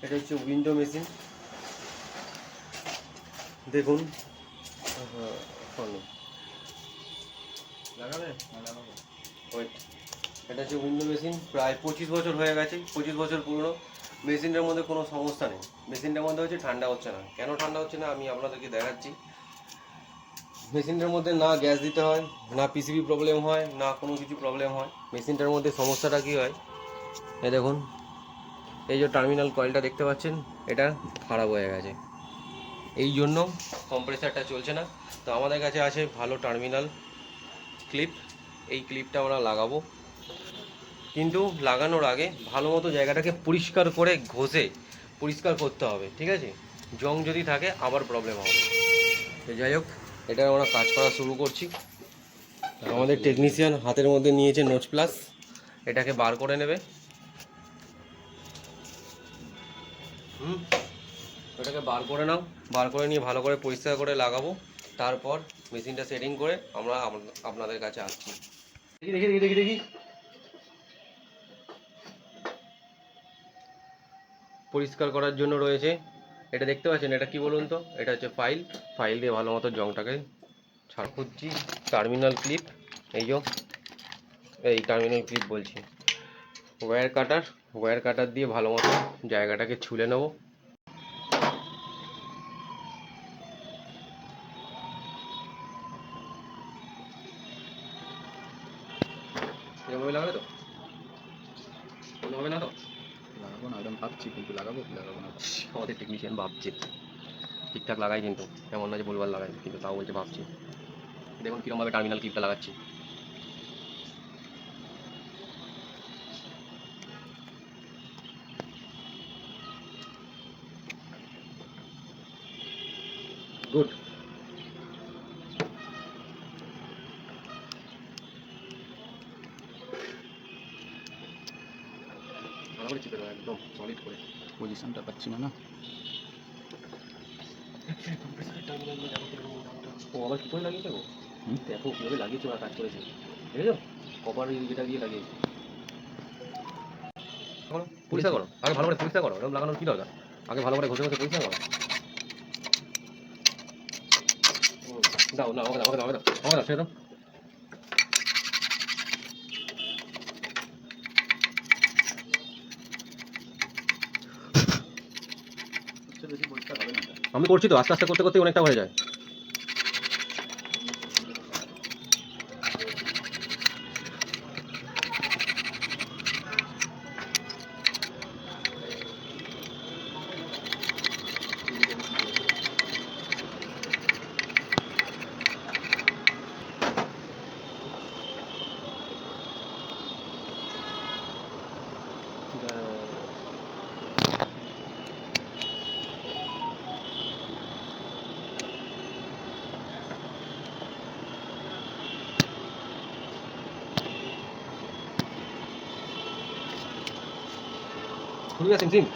এটা হচ্ছে window machine, দেখুন। লাগাবে ওয়েট। এটা হচ্ছে উইন্ডো মেশিন, প্রায় 25 বছর হয়ে গেছে, 25 বছর পুরনো। মেশিনটার মধ্যে কোনো সমস্যা নেই। মেশিনটার মধ্যে হচ্ছে ঠান্ডা হচ্ছে না। কেন ঠান্ডা হচ্ছে না আমি আপনাদেরকে দেখাচ্ছি। মেশিনটার মধ্যে না গ্যাস দিতে হয়, না পিসিবি প্রবলেম হয়, না কোনো কিছু প্রবলেম হয়। মেশিনটার মধ্যে সমস্যাটা কী হয়, এই দেখুন, এই যে টার্মিনাল কয়েলটা দেখতে পাচ্ছেন, এটা খারাপ হয়ে গেছে, এই জন্য কম্প্রেসারটা চলছে না। তো আমাদের কাছে আছে ভালো টার্মিনাল ক্লিপ, এই ক্লিপটা আমরা লাগাবো। কিন্তু লাগানোর আগে ভালো মতো জায়গাটাকে পরিষ্কার করে ঘষে পরিষ্কার করতে হবে, ঠিক আছে? জং যদি থাকে আবার প্রবলেম হবে। তো যাই হোক, এটা আমরা কাজ করা শুরু করছি। আমাদের টেকনিশিয়ান হাতের মধ্যে নিয়েছে নোচ প্লাস, এটাকে বার করে নেবে। এটাকে বার করে নাও, বার করে নিয়ে ভালো করে পরিষ্কার করে লাগাবো। তারপর মেশিনটা সেটিং করে আমরা আপনাদের কাছে আসছি। দেখি দেখি দেখি দেখি দেখি পরিষ্কার করার জন্য রয়েছে, এটা দেখতে পাচ্ছেন, এটা কি বলুন তো, এটা হচ্ছে ফাইল। ফাইল দিয়ে ভালো মতো জংটাকে ছাড় খুঁজছি। টার্মিনাল ক্লিপ, এই যে এই টার্মিনাল ক্লিপ বলছি, ওয়্যার কাটার দিয়ে ভালো মতো জায়গাটাকে ছুলে নেব। এরকমভাবে লাগাবে তো, হবে না তো? লাগাবো না, ওরকম ভাবছি, কিন্তু লাগাবো কি লাগাবো না। আমাদের টেকনিশিয়ান ভাবছে, ঠিকঠাক লাগাই কিন্তু, এমন না যে ভুলভাল লাগাই, কিন্তু তাও বলছে ভাবছি। দেখুন কীরকমভাবে টার্মিনাল ক্লিপটা লাগাচ্ছি। গুড। ভালো করে চিপে দেবো, একদম সলিড করে। পজিশনটা পাচ্ছি না না। ও আবার কী করে লাগিয়েছে গো? দেখো কীভাবে লাগিয়েছে, ওরা কাজ করেছে, দেখেছো? কপার যেটা দিয়ে লাগিয়েছে। পরিষ্কার করো, আগে ভালো করে পরিষ্কার করো, এরকম লাগানোর কী দরকার? আগে ভালো করে ঘষে ঘষে পরিষ্কার করো। দাও না, আমাকে দাও, আমাকে দাও, আমাকে দাও, আমাকে দাও, ছেড়ে দাও। বেশি পরিষ্কার হবে না। আমি করছি তো, আস্তে আস্তে করতে করতে অনেকটা হয়ে যায়। খুলবে সিম সিম।